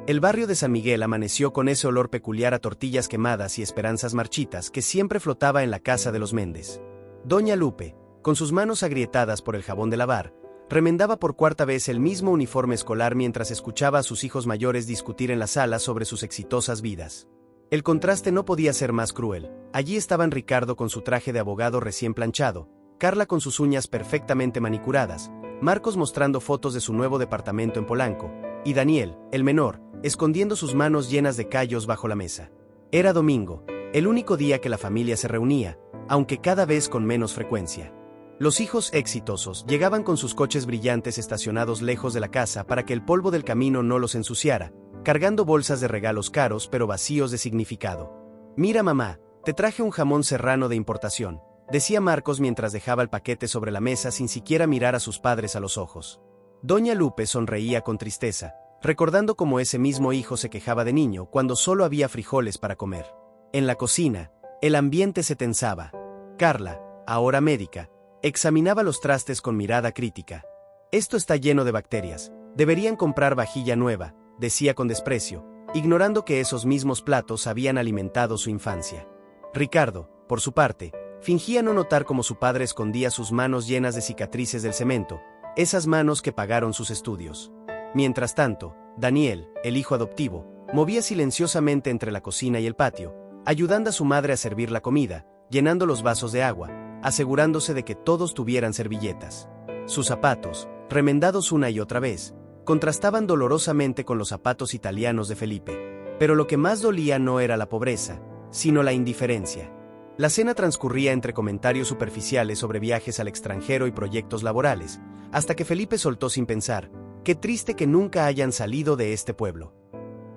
El barrio de San Miguel amaneció con ese olor peculiar a tortillas quemadas y esperanzas marchitas que siempre flotaba en la casa de los Méndez. Doña Lupe, con sus manos agrietadas por el jabón de lavar, remendaba por cuarta vez el mismo uniforme escolar mientras escuchaba a sus hijos mayores discutir en la sala sobre sus exitosas vidas. El contraste no podía ser más cruel. Allí estaban Ricardo con su traje de abogado recién planchado, Carla con sus uñas perfectamente manicuradas, Marcos mostrando fotos de su nuevo departamento en Polanco, y Daniel, el menor, escondiendo sus manos llenas de callos bajo la mesa. Era domingo, el único día que la familia se reunía, aunque cada vez con menos frecuencia. Los hijos exitosos llegaban con sus coches brillantes estacionados lejos de la casa para que el polvo del camino no los ensuciara, cargando bolsas de regalos caros pero vacíos de significado. «Mira, mamá, te traje un jamón serrano de importación», decía Marcos mientras dejaba el paquete sobre la mesa sin siquiera mirar a sus padres a los ojos. Doña Lupe sonreía con tristeza, recordando cómo ese mismo hijo se quejaba de niño cuando solo había frijoles para comer. En la cocina, el ambiente se tensaba. Carla, ahora médica, examinaba los trastes con mirada crítica. «Esto está lleno de bacterias, deberían comprar vajilla nueva», decía con desprecio, ignorando que esos mismos platos habían alimentado su infancia. Ricardo, por su parte, fingía no notar cómo su padre escondía sus manos llenas de cicatrices del cemento, esas manos que pagaron sus estudios. Mientras tanto, Daniel, el hijo adoptivo, movía silenciosamente entre la cocina y el patio, ayudando a su madre a servir la comida, llenando los vasos de agua, asegurándose de que todos tuvieran servilletas. Sus zapatos, remendados una y otra vez, contrastaban dolorosamente con los zapatos italianos de Felipe. Pero lo que más dolía no era la pobreza, sino la indiferencia. La cena transcurría entre comentarios superficiales sobre viajes al extranjero y proyectos laborales, hasta que Felipe soltó sin pensar: «Qué triste que nunca hayan salido de este pueblo».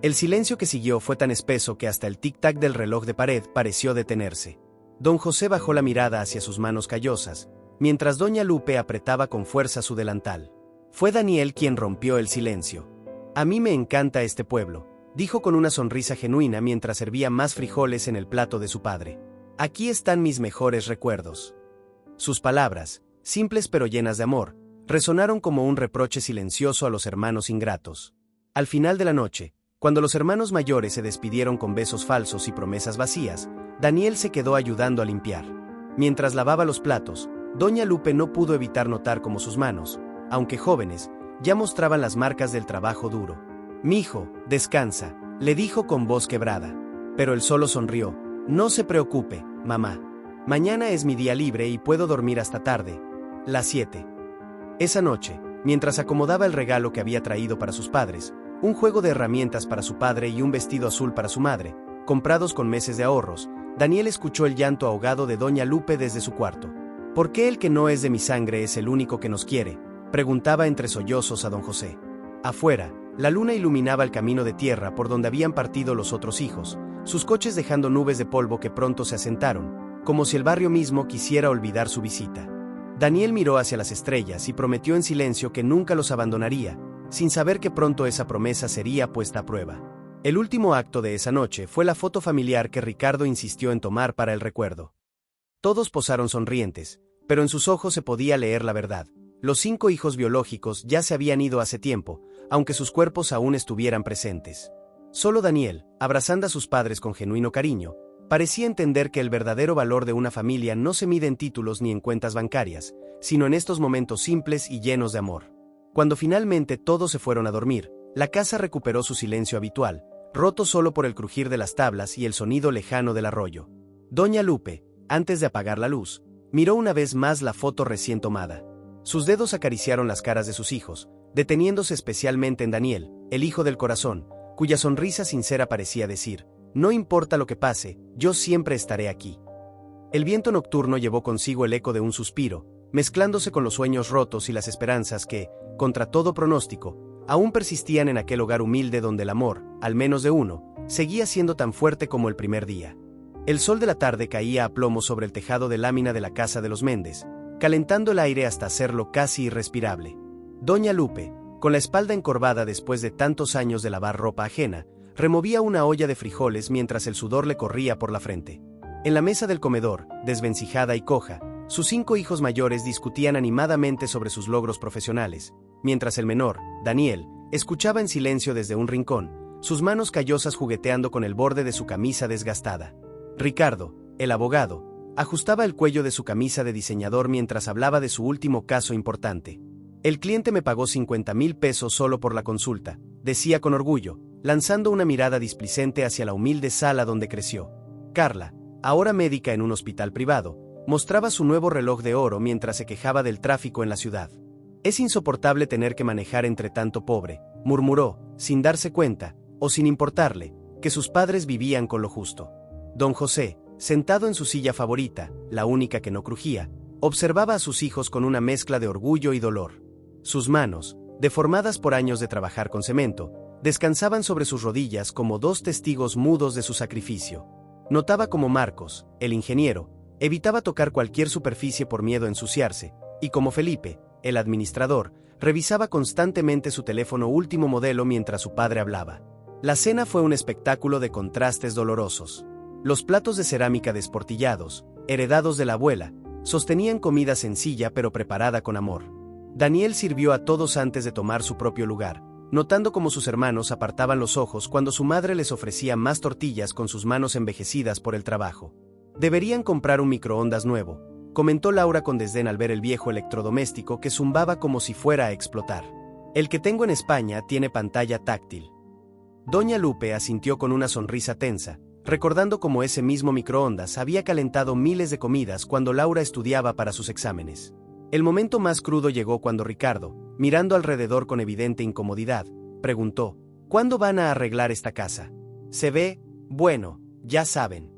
El silencio que siguió fue tan espeso que hasta el tic-tac del reloj de pared pareció detenerse. Don José bajó la mirada hacia sus manos callosas, mientras Doña Lupe apretaba con fuerza su delantal. Fue Daniel quien rompió el silencio. «A mí me encanta este pueblo», dijo con una sonrisa genuina mientras servía más frijoles en el plato de su padre. «Aquí están mis mejores recuerdos». Sus palabras, simples pero llenas de amor, resonaron como un reproche silencioso a los hermanos ingratos. Al final de la noche, cuando los hermanos mayores se despidieron con besos falsos y promesas vacías, Daniel se quedó ayudando a limpiar. Mientras lavaba los platos, Doña Lupe no pudo evitar notar cómo sus manos, aunque jóvenes, ya mostraban las marcas del trabajo duro. «Mijo, descansa», le dijo con voz quebrada. Pero él solo sonrió. «No se preocupe, mamá. Mañana es mi día libre y puedo dormir hasta tarde, las 7». Esa noche, mientras acomodaba el regalo que había traído para sus padres, un juego de herramientas para su padre y un vestido azul para su madre, comprados con meses de ahorros, Daniel escuchó el llanto ahogado de Doña Lupe desde su cuarto. «¿Por qué el que no es de mi sangre es el único que nos quiere?», preguntaba entre sollozos a don José. Afuera, la luna iluminaba el camino de tierra por donde habían partido los otros hijos, sus coches dejando nubes de polvo que pronto se asentaron, como si el barrio mismo quisiera olvidar su visita. Daniel miró hacia las estrellas y prometió en silencio que nunca los abandonaría, sin saber que pronto esa promesa sería puesta a prueba. El último acto de esa noche fue la foto familiar que Ricardo insistió en tomar para el recuerdo. Todos posaron sonrientes, pero en sus ojos se podía leer la verdad. Los 5 hijos biológicos ya se habían ido hace tiempo, aunque sus cuerpos aún estuvieran presentes. Solo Daniel, abrazando a sus padres con genuino cariño, parecía entender que el verdadero valor de una familia no se mide en títulos ni en cuentas bancarias, sino en estos momentos simples y llenos de amor. Cuando finalmente todos se fueron a dormir, la casa recuperó su silencio habitual, roto solo por el crujir de las tablas y el sonido lejano del arroyo. Doña Lupe, antes de apagar la luz, miró una vez más la foto recién tomada. Sus dedos acariciaron las caras de sus hijos, deteniéndose especialmente en Daniel, el hijo del corazón, cuya sonrisa sincera parecía decir: «No importa lo que pase, yo siempre estaré aquí». El viento nocturno llevó consigo el eco de un suspiro, mezclándose con los sueños rotos y las esperanzas que, contra todo pronóstico, aún persistían en aquel hogar humilde donde el amor, al menos de uno, seguía siendo tan fuerte como el primer día. El sol de la tarde caía a plomo sobre el tejado de lámina de la casa de los Méndez, calentando el aire hasta hacerlo casi irrespirable. Doña Lupe, con la espalda encorvada después de tantos años de lavar ropa ajena, removía una olla de frijoles mientras el sudor le corría por la frente. En la mesa del comedor, desvencijada y coja, sus 5 hijos mayores discutían animadamente sobre sus logros profesionales, mientras el menor, Daniel, escuchaba en silencio desde un rincón, sus manos callosas jugueteando con el borde de su camisa desgastada. Ricardo, el abogado, ajustaba el cuello de su camisa de diseñador mientras hablaba de su último caso importante. El cliente me pagó 50,000 pesos solo por la consulta, decía con orgullo, lanzando una mirada displicente hacia la humilde sala donde creció. Carla, ahora médica en un hospital privado, mostraba su nuevo reloj de oro mientras se quejaba del tráfico en la ciudad. Es insoportable tener que manejar entre tanto pobre, murmuró, sin darse cuenta, o sin importarle, que sus padres vivían con lo justo. Don José, sentado en su silla favorita, la única que no crujía, observaba a sus hijos con una mezcla de orgullo y dolor. Sus manos, deformadas por años de trabajar con cemento, descansaban sobre sus rodillas como dos testigos mudos de su sacrificio. Notaba cómo Marcos, el ingeniero, evitaba tocar cualquier superficie por miedo a ensuciarse, y como Felipe, el administrador, revisaba constantemente su teléfono último modelo mientras su padre hablaba. La cena fue un espectáculo de contrastes dolorosos. Los platos de cerámica desportillados, heredados de la abuela, sostenían comida sencilla pero preparada con amor. Daniel sirvió a todos antes de tomar su propio lugar, notando cómo sus hermanos apartaban los ojos cuando su madre les ofrecía más tortillas con sus manos envejecidas por el trabajo. Deberían comprar un microondas nuevo, comentó Laura con desdén al ver el viejo electrodoméstico que zumbaba como si fuera a explotar. El que tengo en España tiene pantalla táctil. Doña Lupe asintió con una sonrisa tensa, recordando cómo ese mismo microondas había calentado miles de comidas cuando Laura estudiaba para sus exámenes. El momento más crudo llegó cuando Ricardo, mirando alrededor con evidente incomodidad, preguntó: ¿Cuándo van a arreglar esta casa? Se ve, bueno, ya saben.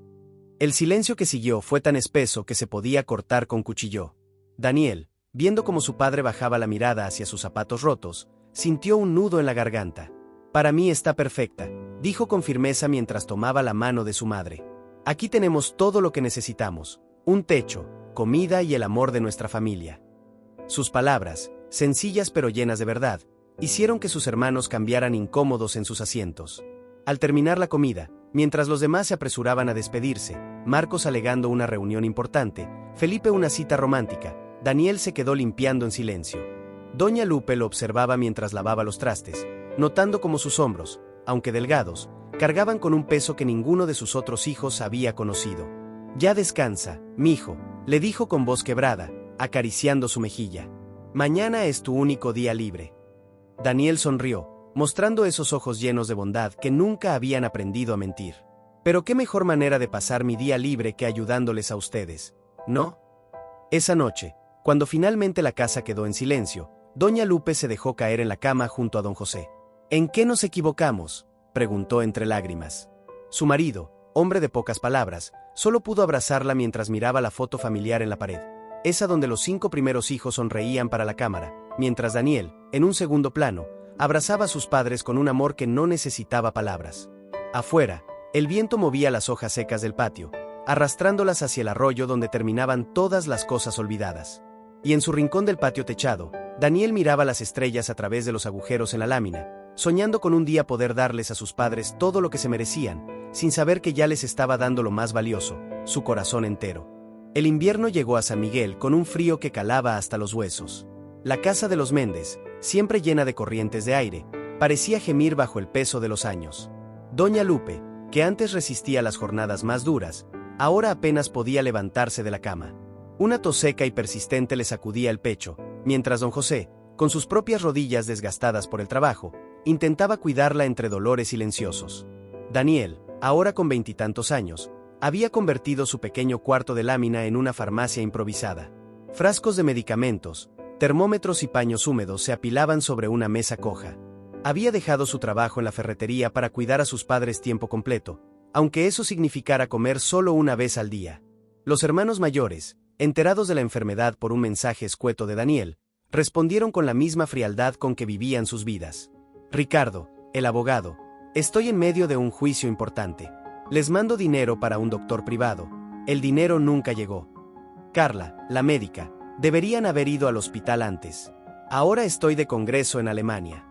El silencio que siguió fue tan espeso que se podía cortar con cuchillo. Daniel, viendo cómo su padre bajaba la mirada hacia sus zapatos rotos, sintió un nudo en la garganta. Para mí está perfecta, dijo con firmeza mientras tomaba la mano de su madre. Aquí tenemos todo lo que necesitamos: un techo, comida y el amor de nuestra familia. Sus palabras, sencillas pero llenas de verdad, hicieron que sus hermanos cambiaran incómodos en sus asientos. Al terminar la comida, mientras los demás se apresuraban a despedirse, Marcos alegando una reunión importante, Felipe una cita romántica, Daniel se quedó limpiando en silencio. Doña Lupe lo observaba mientras lavaba los trastes, notando cómo sus hombros, aunque delgados, cargaban con un peso que ninguno de sus otros hijos había conocido. Ya descansa, mijo, le dijo con voz quebrada, acariciando su mejilla. Mañana es tu único día libre. Daniel sonrió, mostrando esos ojos llenos de bondad que nunca habían aprendido a mentir. Pero qué mejor manera de pasar mi día libre que ayudándoles a ustedes, ¿no? Esa noche, cuando finalmente la casa quedó en silencio, Doña Lupe se dejó caer en la cama junto a don José. ¿En qué nos equivocamos?, preguntó entre lágrimas. Su marido, hombre de pocas palabras, solo pudo abrazarla mientras miraba la foto familiar en la pared, esa donde los 5 primeros hijos sonreían para la cámara, mientras Daniel, en un segundo plano, abrazaba a sus padres con un amor que no necesitaba palabras. Afuera, el viento movía las hojas secas del patio, arrastrándolas hacia el arroyo donde terminaban todas las cosas olvidadas. Y en su rincón del patio techado, Daniel miraba las estrellas a través de los agujeros en la lámina, soñando con un día poder darles a sus padres todo lo que se merecían, sin saber que ya les estaba dando lo más valioso, su corazón entero. El invierno llegó a San Miguel con un frío que calaba hasta los huesos. La casa de los Méndez, siempre llena de corrientes de aire, parecía gemir bajo el peso de los años. Doña Lupe, que antes resistía las jornadas más duras, ahora apenas podía levantarse de la cama. Una tos seca y persistente le sacudía el pecho, mientras don José, con sus propias rodillas desgastadas por el trabajo, intentaba cuidarla entre dolores silenciosos. Daniel, ahora con 20 y tantos años, había convertido su pequeño cuarto de lámina en una farmacia improvisada. Frascos de medicamentos, termómetros y paños húmedos se apilaban sobre una mesa coja. Había dejado su trabajo en la ferretería para cuidar a sus padres tiempo completo, aunque eso significara comer solo una vez al día. Los hermanos mayores, enterados de la enfermedad por un mensaje escueto de Daniel, respondieron con la misma frialdad con que vivían sus vidas. Ricardo, el abogado, estoy en medio de un juicio importante. Les mando dinero para un doctor privado. El dinero nunca llegó. Carla, la médica, deberían haber ido al hospital antes. Ahora estoy de congreso en Alemania.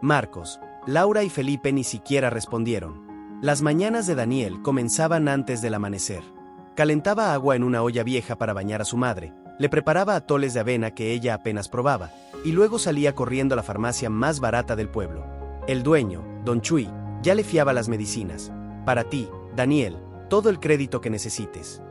Marcos, Laura y Felipe ni siquiera respondieron. Las mañanas de Daniel comenzaban antes del amanecer. Calentaba agua en una olla vieja para bañar a su madre, le preparaba atoles de avena que ella apenas probaba, y luego salía corriendo a la farmacia más barata del pueblo. El dueño, don Chuy, Ya le fiaba las medicinas. Para ti, Daniel, todo el crédito que necesites.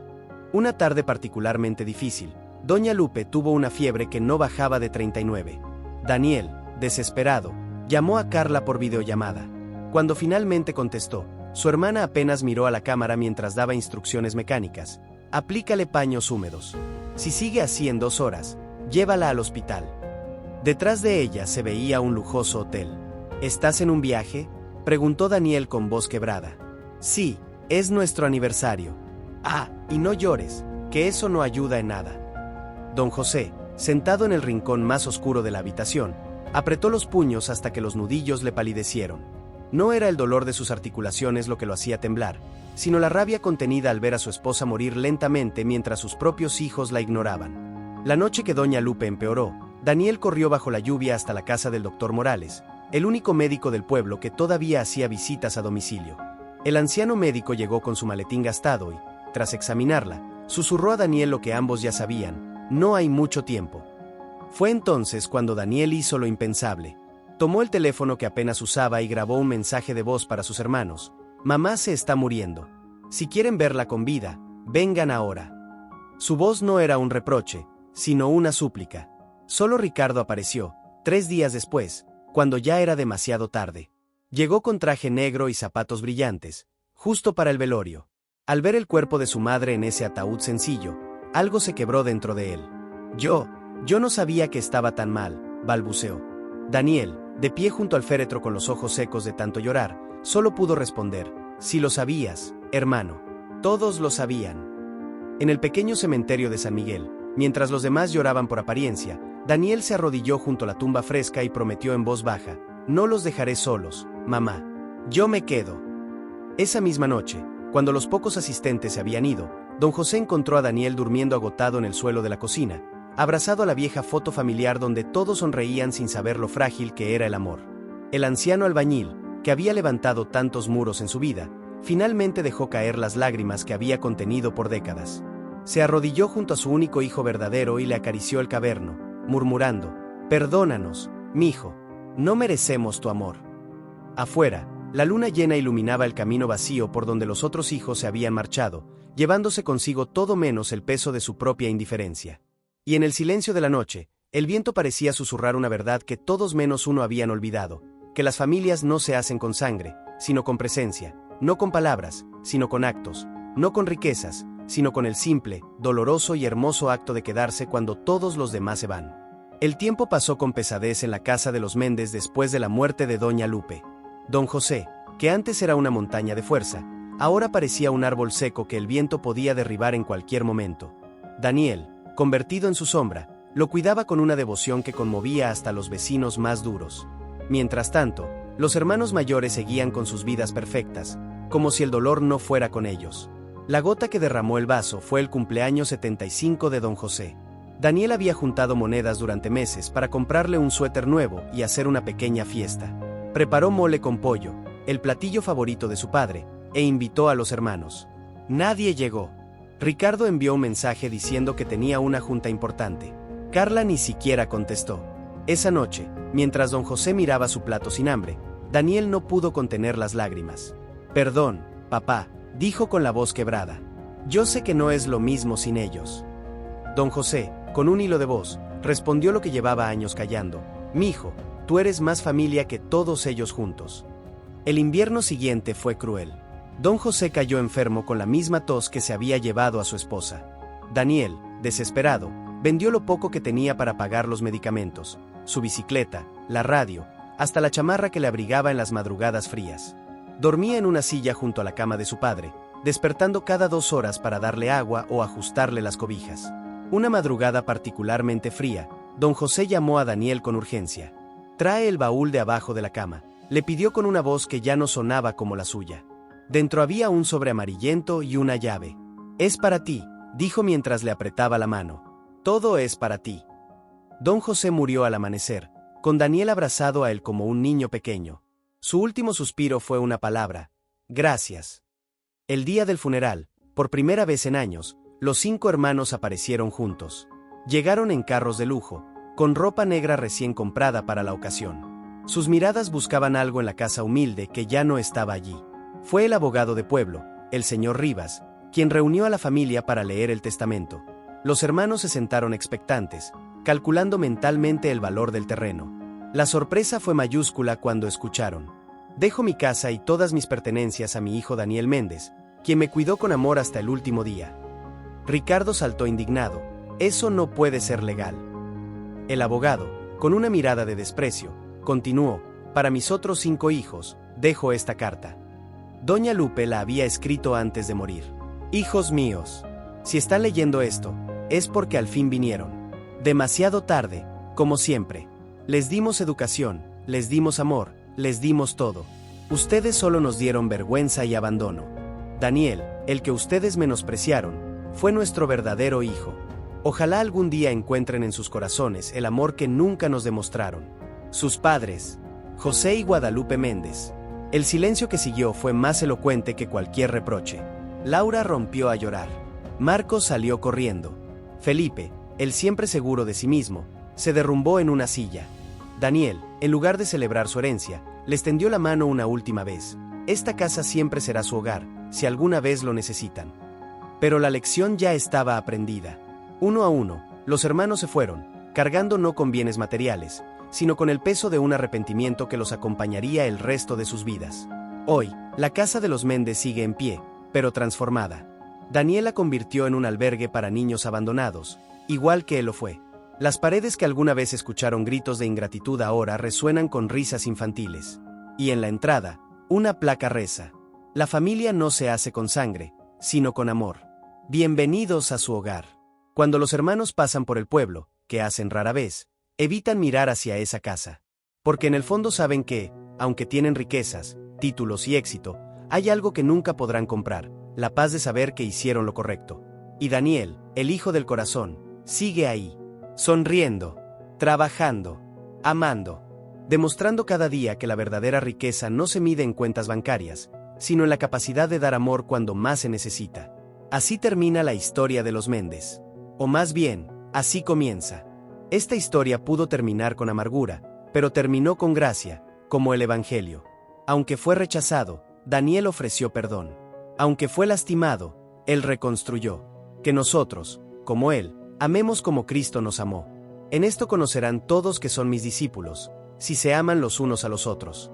Una tarde particularmente difícil, doña Lupe tuvo una fiebre que no bajaba de 39. Daniel, desesperado, llamó a Carla por videollamada. Cuando finalmente contestó, su hermana apenas miró a la cámara mientras daba instrucciones mecánicas. Aplícale paños húmedos. Si sigue así en 2 horas, llévala al hospital. Detrás de ella se veía un lujoso hotel. ¿Estás en un viaje?, preguntó Daniel con voz quebrada. Sí, es nuestro aniversario. Ah, y no llores, que eso no ayuda en nada. Don José, sentado en el rincón más oscuro de la habitación, apretó los puños hasta que los nudillos le palidecieron. No era el dolor de sus articulaciones lo que lo hacía temblar, sino la rabia contenida al ver a su esposa morir lentamente mientras sus propios hijos la ignoraban. La noche que doña Lupe empeoró, Daniel corrió bajo la lluvia hasta la casa del doctor Morales, el único médico del pueblo que todavía hacía visitas a domicilio. El anciano médico llegó con su maletín gastado y, tras examinarla, susurró a Daniel lo que ambos ya sabían: no hay mucho tiempo. Fue entonces cuando Daniel hizo lo impensable. Tomó el teléfono que apenas usaba y grabó un mensaje de voz para sus hermanos. Mamá se está muriendo. Si quieren verla con vida, vengan ahora. Su voz no era un reproche, sino una súplica. Solo Ricardo apareció, 3 días después, cuando ya era demasiado tarde. Llegó con traje negro y zapatos brillantes, justo para el velorio. Al ver el cuerpo de su madre en ese ataúd sencillo, algo se quebró dentro de él. Yo no sabía que estaba tan mal, balbuceó. Daniel, de pie junto al féretro con los ojos secos de tanto llorar, solo pudo responder: si lo sabías, hermano. Todos lo sabían. En el pequeño cementerio de San Miguel, mientras los demás lloraban por apariencia, Daniel se arrodilló junto a la tumba fresca y prometió en voz baja: no los dejaré solos, mamá. Yo me quedo. Esa misma noche, cuando los pocos asistentes se habían ido, don José encontró a Daniel durmiendo agotado en el suelo de la cocina, abrazado a la vieja foto familiar donde todos sonreían sin saber lo frágil que era el amor. El anciano albañil, que había levantado tantos muros en su vida, finalmente dejó caer las lágrimas que había contenido por décadas. Se arrodilló junto a su único hijo verdadero y le acarició el caverno, murmurando: perdónanos, mijo, no merecemos tu amor. Afuera, la luna llena iluminaba el camino vacío por donde los otros hijos se habían marchado, llevándose consigo todo menos el peso de su propia indiferencia. Y en el silencio de la noche, el viento parecía susurrar una verdad que todos menos uno habían olvidado: que las familias no se hacen con sangre, sino con presencia, no con palabras, sino con actos, no con riquezas, sino con el simple, doloroso y hermoso acto de quedarse cuando todos los demás se van. El tiempo pasó con pesadez en la casa de los Méndez después de la muerte de doña Lupe. Don José, que antes era una montaña de fuerza, ahora parecía un árbol seco que el viento podía derribar en cualquier momento. Daniel, convertido en su sombra, lo cuidaba con una devoción que conmovía hasta los vecinos más duros. Mientras tanto, los hermanos mayores seguían con sus vidas perfectas, como si el dolor no fuera con ellos. La gota que derramó el vaso fue el cumpleaños 75 de don José. Daniel había juntado monedas durante meses para comprarle un suéter nuevo y hacer una pequeña fiesta. Preparó mole con pollo, el platillo favorito de su padre, e invitó a los hermanos. Nadie llegó. Ricardo envió un mensaje diciendo que tenía una junta importante. Carla ni siquiera contestó. Esa noche, mientras don José miraba su plato sin hambre, Daniel no pudo contener las lágrimas. Perdón, papá, dijo con la voz quebrada. Yo sé que no es lo mismo sin ellos. Don José, con un hilo de voz, respondió lo que llevaba años callando: mijo, tú eres más familia que todos ellos juntos. El invierno siguiente fue cruel. Don José cayó enfermo con la misma tos que se había llevado a su esposa. Daniel, desesperado, vendió lo poco que tenía para pagar los medicamentos, su bicicleta, la radio, hasta la chamarra que le abrigaba en las madrugadas frías. Dormía en una silla junto a la cama de su padre, despertando cada 2 horas para darle agua o ajustarle las cobijas. Una madrugada particularmente fría, don José llamó a Daniel con urgencia. Trae el baúl de abajo de la cama, le pidió con una voz que ya no sonaba como la suya. Dentro había un sobre amarillento y una llave. Es para ti, dijo mientras le apretaba la mano. Todo es para ti. Don José murió al amanecer, con Daniel abrazado a él como un niño pequeño. Su último suspiro fue una palabra: gracias. El día del funeral, por primera vez en años, los 5 hermanos aparecieron juntos. Llegaron en carros de lujo, con ropa negra recién comprada para la ocasión. Sus miradas buscaban algo en la casa humilde que ya no estaba allí. Fue el abogado de pueblo, el señor Rivas, quien reunió a la familia para leer el testamento. Los hermanos se sentaron expectantes, calculando mentalmente el valor del terreno. La sorpresa fue mayúscula cuando escucharon: dejo mi casa y todas mis pertenencias a mi hijo Daniel Méndez, quien me cuidó con amor hasta el último día. Ricardo saltó indignado: eso no puede ser legal. El abogado, con una mirada de desprecio, continuó: para mis otros 5 hijos, dejo esta carta. Doña Lupe la había escrito antes de morir. Hijos míos, si están leyendo esto, es porque al fin vinieron. Demasiado tarde, como siempre. Les dimos educación, les dimos amor, les dimos todo. Ustedes solo nos dieron vergüenza y abandono. Daniel, el que ustedes menospreciaron, fue nuestro verdadero hijo. Ojalá algún día encuentren en sus corazones el amor que nunca nos demostraron. Sus padres, José y Guadalupe Méndez. El silencio que siguió fue más elocuente que cualquier reproche. Laura rompió a llorar. Marcos salió corriendo. Felipe, el siempre seguro de sí mismo, se derrumbó en una silla. Daniel, en lugar de celebrar su herencia, les tendió la mano una última vez. Esta casa siempre será su hogar, si alguna vez lo necesitan. Pero la lección ya estaba aprendida. Uno a uno, los hermanos se fueron, cargando no con bienes materiales, sino con el peso de un arrepentimiento que los acompañaría el resto de sus vidas. Hoy, la casa de los Méndez sigue en pie, pero transformada. Daniel la convirtió en un albergue para niños abandonados, igual que él lo fue. Las paredes que alguna vez escucharon gritos de ingratitud ahora resuenan con risas infantiles. Y en la entrada, una placa reza: la familia no se hace con sangre, sino con amor. Bienvenidos a su hogar. Cuando los hermanos pasan por el pueblo, que hacen rara vez, evitan mirar hacia esa casa. Porque en el fondo saben que, aunque tienen riquezas, títulos y éxito, hay algo que nunca podrán comprar: la paz de saber que hicieron lo correcto. Y Daniel, el hijo del corazón, sigue ahí, sonriendo, trabajando, amando, demostrando cada día que la verdadera riqueza no se mide en cuentas bancarias, sino en la capacidad de dar amor cuando más se necesita. Así termina la historia de los Méndez. O más bien, así comienza. Esta historia pudo terminar con amargura, pero terminó con gracia, como el Evangelio. Aunque fue rechazado, Daniel ofreció perdón. Aunque fue lastimado, él reconstruyó. Que nosotros, como él, amemos como Cristo nos amó. En esto conocerán todos que son mis discípulos, si se aman los unos a los otros.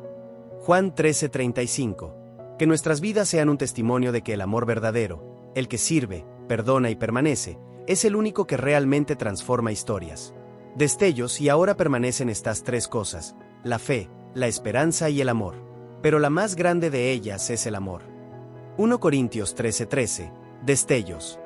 Juan 13:35. Que nuestras vidas sean un testimonio de que el amor verdadero, el que sirve, perdona y permanece, es el único que realmente transforma historias. Destellos y ahora permanecen estas 3 cosas: la fe, la esperanza y el amor. Pero la más grande de ellas es el amor. 1 Corintios 13:13, destellos.